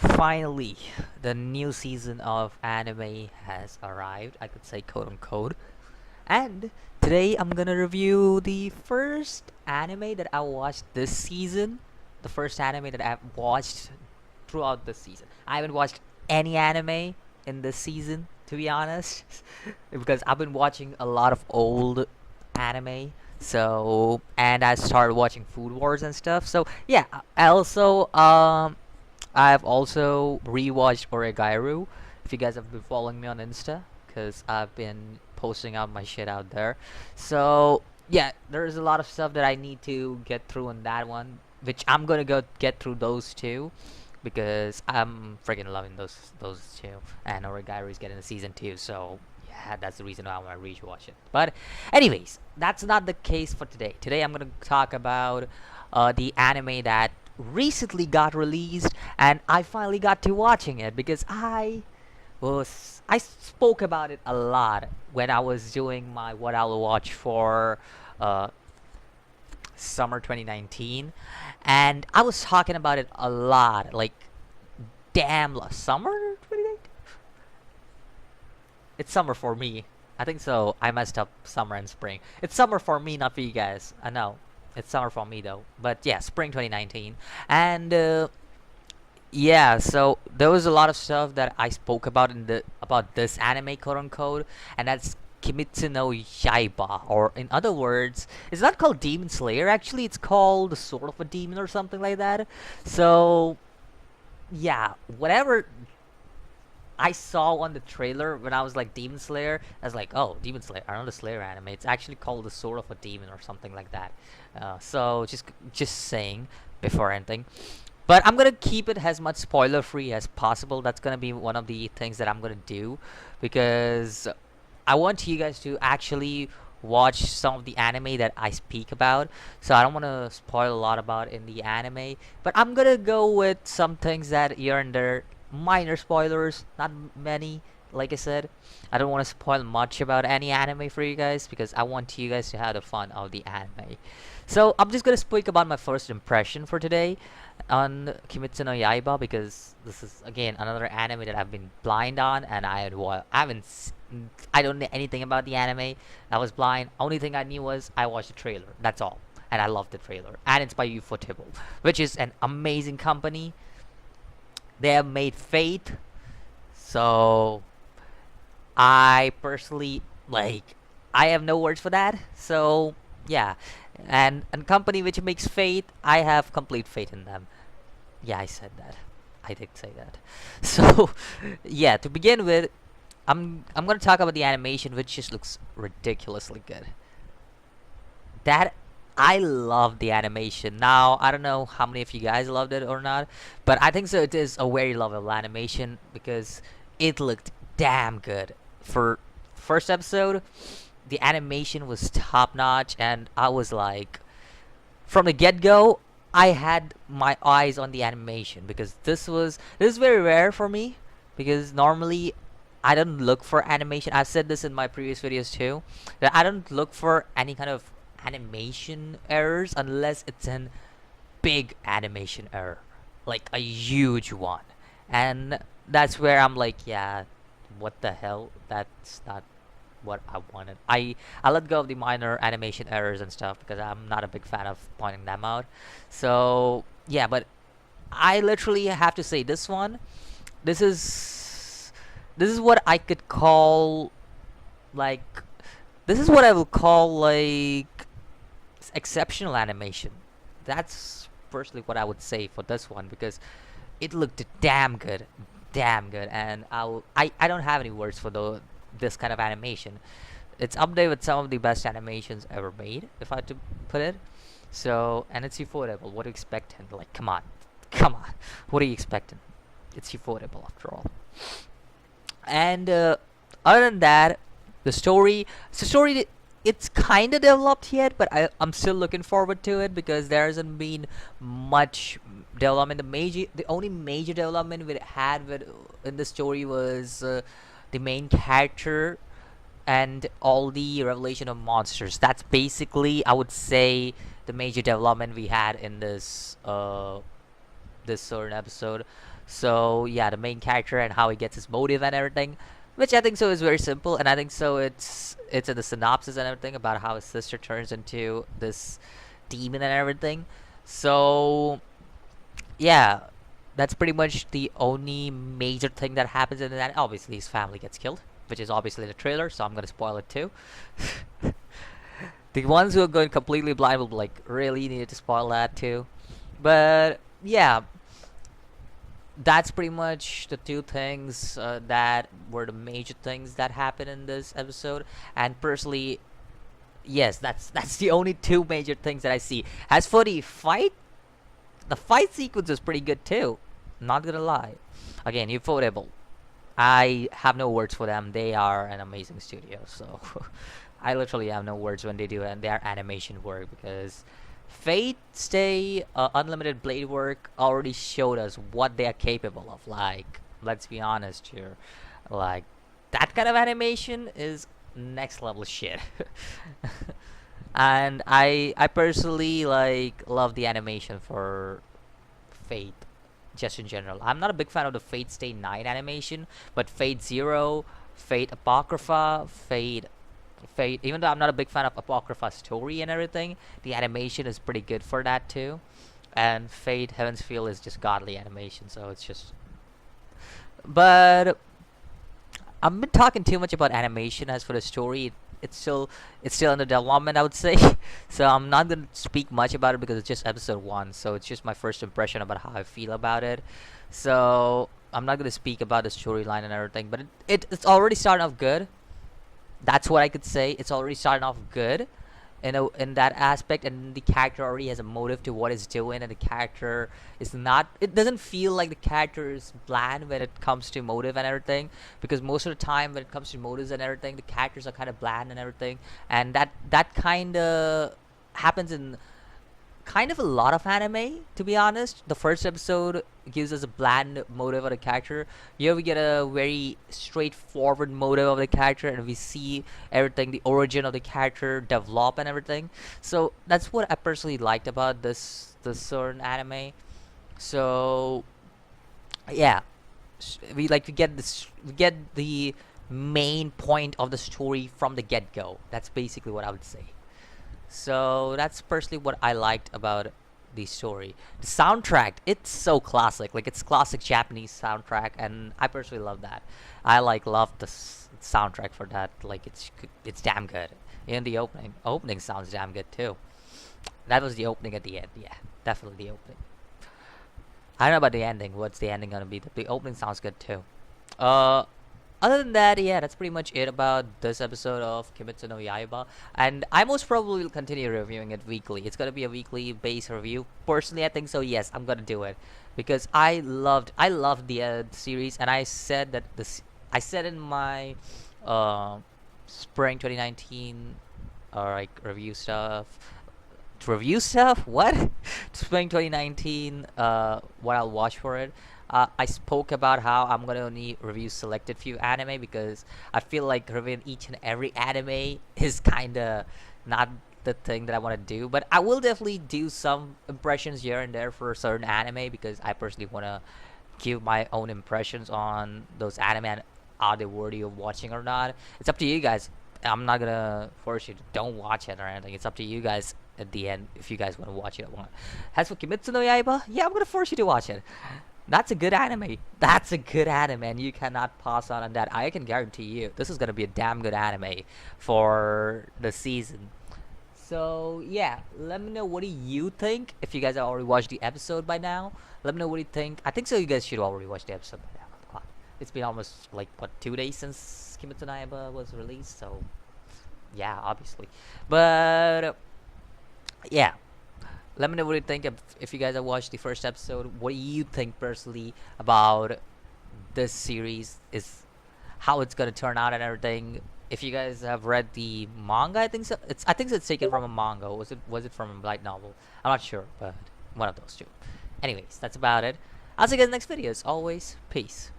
Finally, the new season of anime has arrived. I could say quote unquote. And today I'm gonna review the first anime that I watched this season. The first anime that I've watched throughout the season. I haven't watched any anime in this season, to be honest, because I've been watching a lot of old anime. So, and I started watching Food Wars and stuff. So yeah, I've also rewatched Oregairu. If you guys have been following me on Insta, because I've been posting out my shit out there. So yeah, there's a lot of stuff that I need to get through on that one, which I'm gonna go get through those two, because I'm freaking loving those two. And Oregairu is getting a season 2, so yeah, that's the reason why I want to rewatch it. But anyways, that's not the case for today. Today I'm gonna talk about the anime that recently got released, and I finally got to watching it because I spoke about it a lot when I was doing my what I'll watch for uh, summer 2019, and I was talking about it a lot. Like, damn, summer 2019. It's summer for me. I think so. I messed up summer and spring. It's summer for me, not for you guys. I know. It's summer for me though. But yeah, spring 2019. And yeah, so there was a lot of stuff that I spoke about about this anime, quote unquote, and that's Kimetsu no Yaiba, or in other words, it's not called Demon Slayer. Actually, it's called Sword of a Demon or something like that. So yeah, whatever I saw on the trailer when I was like Demon Slayer, I was like, oh, Demon Slayer, I know the Slayer anime. It's actually called the Sword of a Demon or something like that. So just saying before anything. But I'm gonna keep it as much spoiler free as possible. That's gonna be one of the things that I'm gonna do, because I want you guys to actually watch some of the anime that I speak about. So I don't want to spoil a lot about in the anime, but I'm gonna go with some things that here and there, minor spoilers, not many. Like I said, I don't want to spoil much about any anime for you guys because I want you guys to have the fun of the anime. So I'm just gonna speak about my first impression for today on Kimetsu no Yaiba, because this is again another anime that I've been blind on, and I don't know anything about the anime. I was blind. Only thing I knew was I watched the trailer. That's all, and I loved the trailer. And it's by Ufotable, which is an amazing company. They have made Fate, so I personally I have no words for that. So yeah, and a company which makes Fate, I have complete faith in them. Yeah, I said that. I did say that. So yeah, to begin with, I'm gonna talk about the animation, which just looks ridiculously good. That I love the animation. Now I don't know how many of you guys loved it or not, but I think so. It is a very lovable animation because it looked damn good. For first episode, the animation was top notch, and I was like, from the get go, I had my eyes on the animation, because this is very rare for me, because normally I don't look for animation. I've said this in my previous videos too, that I don't look for any kind of animation errors unless it's an big animation error, like a huge one. And that's where I'm like, yeah, what the hell? That's not what I wanted. I let go of the minor animation errors and stuff because I'm not a big fan of pointing them out. So yeah, but I literally have to say this one. This is this is what I could call like this is what I will call like exceptional animation. That's personally what I would say for this one, because it looked damn good, and I don't have any words for this kind of animation. It's up there with some of the best animations ever made, if I had to put it. So, and it's affordable. What are you expecting? Like, come on, what are you expecting? It's affordable after all. And other than that, the story, it's kind of developed yet, but I'm still looking forward to it because there hasn't been much development. The only major development we had in the story was the main character and all the revelation of monsters. That's basically, I would say, the major development we had in this certain episode. So yeah, the main character and how he gets his motive and everything, which I think so is very simple, and I think so it's in the synopsis and everything about how his sister turns into this demon and everything. So yeah, that's pretty much the only major thing that happens in that. Obviously, his family gets killed, which is obviously the trailer, so I'm gonna spoil it too. The ones who are going completely blind will be like, really need to spoil that too. But yeah, that's pretty much the two things that were the major things that happened in this episode. And personally, yes, that's the only two major things that I see. As for the fight sequence is pretty good too. Not gonna lie. Again, Ufotable. I have no words for them. They are an amazing studio. So I literally have no words when they do their animation work, because Fate Stay Unlimited Blade Work already showed us what they are capable of. Like, let's be honest here. Like, that kind of animation is next level shit. And I personally like love the animation for Fate just in general. I'm not a big fan of the Fate Stay Night animation, but Fate Zero, Fate Apocrypha, Fate, even though I'm not a big fan of Apocrypha's story and everything, the animation is pretty good for that too. And Fate Heaven's Feel is just godly animation, so it's just. But I've been talking too much about animation. As for the story, it's still under development, I would say. So I'm not gonna speak much about it because it's just episode 1. So it's just my first impression about how I feel about it. So I'm not gonna speak about the storyline and everything. But it's already starting off good. That's what I could say. It's already starting off good in that aspect, and the character already has a motive to what it's doing, and the character is not, it doesn't feel like the character is bland when it comes to motive and everything, because most of the time when it comes to motives and everything, the characters are kind of bland and everything, and that kind of happens in kind of a lot of anime, to be honest. The first episode gives us a bland motive of the character. Here we get a very straightforward motive of the character, and we see everything, the origin of the character develop and everything. So that's what I personally liked about this certain anime. So yeah, we get the main point of the story from the get-go. That's basically what I would say. So that's personally what I liked about the story. The soundtrack, it's so classic. Like, it's classic Japanese soundtrack, and I personally love that. I love the soundtrack for that. Like, it's damn good. In the opening sounds damn good too. That was the opening at the end. Yeah, definitely the opening. I don't know about the ending. What's the ending gonna be? The opening sounds good too. Uh, Other than that, yeah, that's pretty much it about this episode of Kimetsu no Yaiba. And I most probably will continue reviewing it weekly. It's gonna be a weekly base review. Personally, I think so. Yes, I'm gonna do it because I loved the series, and I said in my uh, spring 2019 like review stuff. What? Spring 2019. What I'll watch for it. I spoke about how I'm gonna only review selected few anime, because I feel like reviewing each and every anime is kinda not the thing that I want to do. But I will definitely do some impressions here and there for a certain anime, because I personally want to give my own impressions on those anime and are they worthy of watching or not. It's up to you guys. I'm not gonna force you to don't watch it or anything. It's up to you guys at the end if you guys want to watch it or not. As for Kimetsu no Yaiba, yeah, I'm gonna force you to watch it. That's a good anime. That's a good anime, and you cannot pass on that. I can guarantee you, this is gonna be a damn good anime for the season. So yeah, let me know what do you think. If you guys have already watched the episode by now, let me know what you think. I think so. You guys should already watch the episode by now. Come on. It's been almost like what 2 days since Kimetsu no Yaiba was released. So yeah, obviously, but yeah. Let me know what you think. If you guys have watched the first episode, what do you think personally about this series? Is how it's gonna turn out and everything. If you guys have read the manga, I think so. I think it's taken from a manga. Was it from a light novel? I'm not sure, but one of those two. Anyways, that's about it. I'll see you guys in the next video. As always, peace.